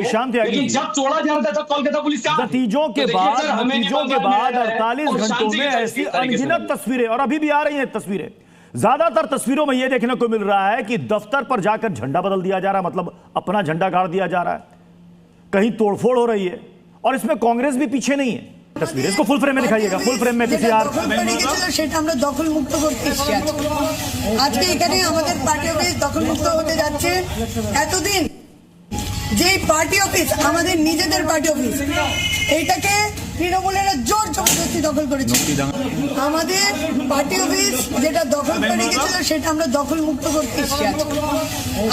शाम त्यागी, लेकिन जब तोड़ा जा रहा था कोलकाता पुलिस का नतीजों के बाद 48 घंटों में ऐसी अनगिनत तस्वीरें, और अभी भी आ रही हैं तस्वीरें। ज्यादातर तस्वीरों में यह देखने को मिल रहा है कि दफ्तर पर जाकर झंडा बदल दिया जा रहा है, मतलब अपना झंडा गाड़ दिया जा रहा है, कहीं तोड़फोड़ हो रही है, और इसमें कांग्रेस भी पीछे नहीं है। तस्वीर इसको फुल फ्रेम में दिखाइएगा, फुल फ्रेम में किसी यार সেটা আমরা দখল মুক্ত করতে এসেছি। আজকে এখানে আমাদের পার্টি অফিস দখল মুক্ত হতে যাচ্ছে। এতদিন যে পার্টি অফিস আমাদের নিজেদের পার্টি অফিস, এইটাকে তৃণমূলেরা জোর জবরদস্তি দখল করেছে। আমাদের পার্টি অফিস যেটা দখল করে গেছিল সেটা আমরা দখল মুক্ত করতে এসেছি।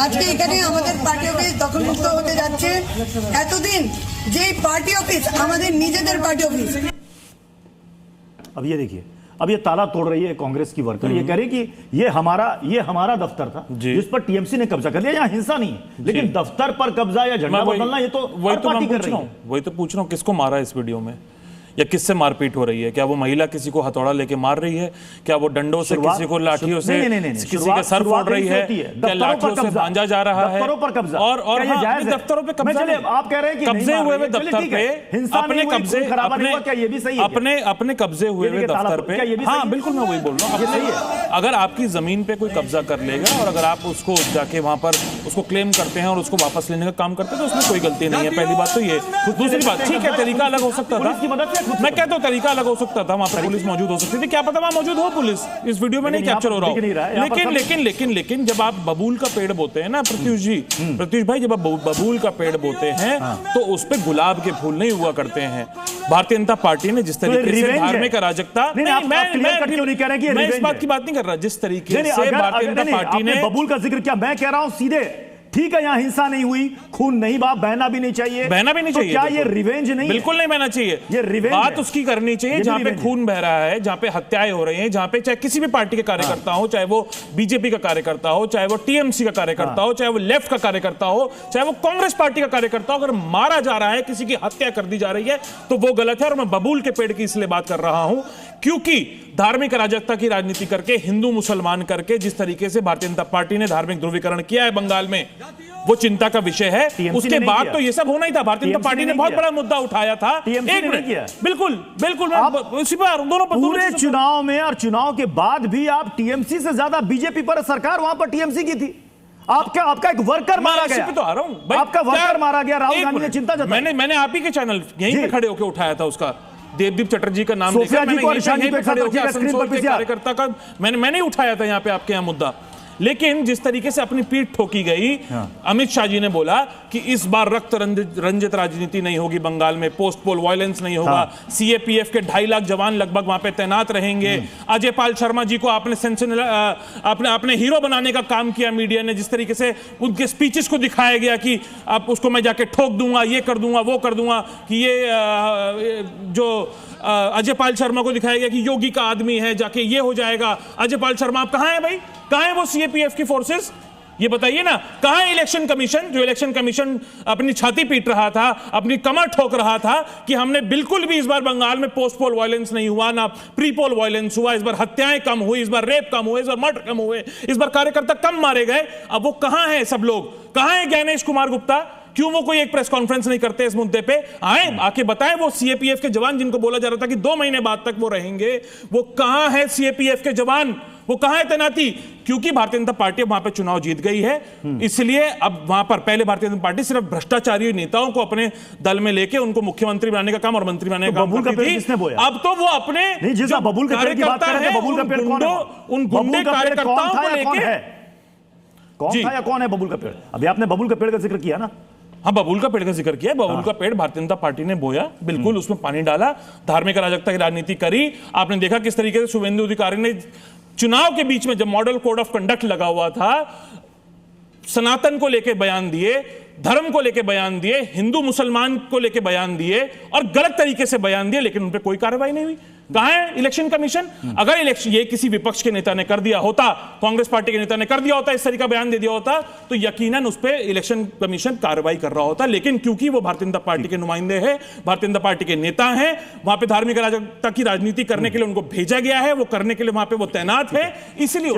আজকে এখানে আমাদের পার্টি অফিস দখল মুক্ত হতে যাচ্ছে। এতদিন যে পার্টি অফিস আমাদের নিজেদের পার্টি অফিস। अब ये देखिए, अब ये ताला तोड़ रही है कांग्रेस की वर्कर, ये कह रही कि ये हमारा दफ्तर था जिस पर टीएमसी ने कब्जा कर लिया। यहाँ हिंसा नहीं है, लेकिन दफ्तर पर कब्जा या झंडा बदलना ये तो वही तो मैं पूछ रहा हूँ, वही तो पूछ रहा हूँ, किसको मारा इस वीडियो में, या किससे मारपीट हो रही है? क्या वो महिला किसी को हथौड़ा लेके मार रही है? क्या वो डंडों से किसी को लाठियों से किसी का सर फोड़ रही है? क्या लाठियों से भांजा जा रहा है? दफ्तरों पर कब्जा, और दफ्तरों पे कब्जा, आप कह रहे हैं कि कब्जे हुए हुए दफ्तर पे अपने कब्जे, अपने कब्जे हुए हुए दफ्तर पे, हाँ बिल्कुल मैं वही बोल रहा हूँ। अगर आपकी जमीन पे कोई कब्जा कर लेगा और अगर आप उसको जाके वहां पर उसको क्लेम करते हैं और उसको वापस लेने का काम करते हैं तो उसमें कोई गलती नहीं है। पहली बात तो ये। दूसरी बात, ठीक है तरीका अलग हो सकता था, मैं कहता हूं तरीका अलग हो सकता था, वहां पर पुलिस मौजूद हो सकती थी, क्या पता वहां मौजूद हो पुलिस, इस वीडियो में नहीं कैप्चर हो रहा हो। लेकिन जब आप बबूल का पेड़ बोते हैं ना प्रत्युष भाई, जब आप बबूल का पेड़ बोते हैं तो उस पे गुलाब के फूल नहीं हुआ करते हैं। भारतीय जनता पार्टी ने जिस तरीके से धार्मिक अराजकता, मैं इस बात की बात नहीं कर रहा, जिस तरीके से भारतीय जनता पार्टी ने बबूल का जिक्र किया, मैं कह रहा हूं सीधे, ठीक है यहाँ हिंसा नहीं हुई, खून नहीं बहना भी नहीं चाहिए, तो क्या ये रिवेंज नहीं? बिल्कुल नहीं बहना चाहिए, ये रिवेंज बात उसकी करनी चाहिए जहां पे खून बह रहा है, जहां पे हत्याएं हो रही हैं, जहां पे चाहे किसी भी पार्टी के कार्यकर्ता हो, चाहे वो बीजेपी का कार्यकर्ता हो, चाहे वो टीएमसी का कार्यकर्ता हो, चाहे वो लेफ्ट का कार्यकर्ता हो, चाहे वो कांग्रेस पार्टी का कार्यकर्ता हो, अगर मारा जा रहा है, किसी की हत्या कर दी जा रही है तो वो गलत है। और मैं बबूल के पेड़ की इसलिए बात कर रहा हूं क्योंकि धार्मिक अराजकता की राजनीति करके, हिंदू मुसलमान करके जिस तरीके से भारतीय जनता पार्टी ने धार्मिक ध्रुवीकरण किया है बंगाल में, वो चिंता का विषय है। उसके बाद तो ये सब होना ही था। भारतीय जनता पार्टी ने बहुत बड़ा मुद्दा उठाया था। एक मिनट, बिल्कुल उसी पर दोनों पर पूरे चुनाव में और चुनाव के बाद भी आप टीएमसी से ज्यादा बीजेपी पर सरकार वहां पर टीएमसी की थी। आपका एक वर्कर मारा गया, तो आ रहा हूं, आपका वर्कर मारा गया, राहुल गांधी ने चिंता जताई। मैंने आप ही के चैनल यहीं पे खड़े होकर उठाया था, उसका देवदीप चटर्जी का नाम लेकर कार्यकर्ता का मैंने उठाया था यहाँ पे आपके यहाँ मुद्दा। लेकिन जिस तरीके से अपनी पीठ ठोकी गई, अमित शाह जी ने बोला कि इस बार रक्त रंजित राजनीति नहीं होगी बंगाल में, पोस्ट पोल वायलेंस नहीं होगा, सीएपीएफ के 2.5 लाख जवान लगभग वहां पे तैनात रहेंगे। अजय पाल शर्मा जी को आपने हीरो बनाने का काम किया मीडिया ने, जिस तरीके से उनके स्पीचेस को दिखाया गया कि आप उसको मैं जाके ठोक दूंगा, ये कर दूंगा, वो कर दूंगा, कि ये जो अजय पाल शर्मा को दिखाया गया कि योगी का आदमी है, जाके ये हो जाएगा। अजय पाल शर्मा आप कहां हैं भाई? कहां है वो सीएपीएफ की फोर्सेस? ये बताइए ना, कहां है इलेक्शन कमीशन? जो इलेक्शन कमीशन अपनी छाती पीट रहा था, अपनी कमर ठोक रहा था कि हमने बिल्कुल भी इस बार बंगाल में पोस्ट पोल वायलेंस नहीं हुआ, ना प्री पोल वायलेंस हुआ, इस बार हत्याएं कम हुई, इस बार रेप कम हुए, इस बार मर्डर कम हुए, इस बार कार्यकर्ता कम मारे गए। अब वो कहां है सब लोग? कहां है ज्ञानेश कुमार गुप्ता? क्यों वो कोई एक प्रेस कॉन्फ्रेंस नहीं करते इस मुद्दे पे? आके बताएं वो सीएपीएफ के जवान जिनको बोला जा रहा था कि 2 महीने बाद तक वो रहेंगे, वो कहां है सीएपीएफ के जवान? वो कहां है तैनाती? क्योंकि भारतीय जनता पार्टी वहां पे चुनाव जीत गई है, इसलिए अब वहां पर पहले भारतीय जनता पार्टी सिर्फ भ्रष्टाचारी नेताओं को अपने दल में लेके उनको मुख्यमंत्री बनाने का काम और मंत्री बनाने का काम करती थी। अब तो वो अपने बबूल का पेड़ की बात कर रहे हैं, बबूल का पेड़ कौन है? उन गुंडे कार्यकर्ताओं को लेके कौन था या कौन है बबूल का पेड़? अभी आपने बबूल का पेड़ का जिक्र किया ना? हाँ, बबूल का पेड़ का जिक्र किया। बबूल का पेड़ भारतीय जनता पार्टी ने बोया, बिल्कुल उसमें पानी डाला, धार्मिक अराजकता की राजनीति करी। आपने देखा किस तरीके से शुभेंदु अधिकारी ने चुनाव के बीच में जब मॉडल कोड ऑफ कंडक्ट लगा हुआ था, सनातन को लेकर बयान दिए, धर्म को लेकर बयान दिए, हिंदू मुसलमान को लेकर बयान दिए और गलत तरीके से बयान दिए, लेकिन उन पर कोई कार्रवाई नहीं हुई। कहां है इलेक्शन कमीशन? अगर इलेक्शन ये किसी विपक्ष के नेता ने कर दिया होता, कांग्रेस पार्टी के नेता ने कर दिया होता, इस तरीका बयान दे दिया होता, तो यकीनन उस पर इलेक्शन कमीशन कार्रवाई कर रहा होता। लेकिन क्योंकि वो भारतीय जनता पार्टी के नुमाइंदे हैं, भारतीय जनता पार्टी के नेता हैं, वहां पे धार्मिक अराजकता की राजनीति करने के लिए उनको भेजा गया है, वो करने के लिए वहां पे वो तैनात है, इसलिए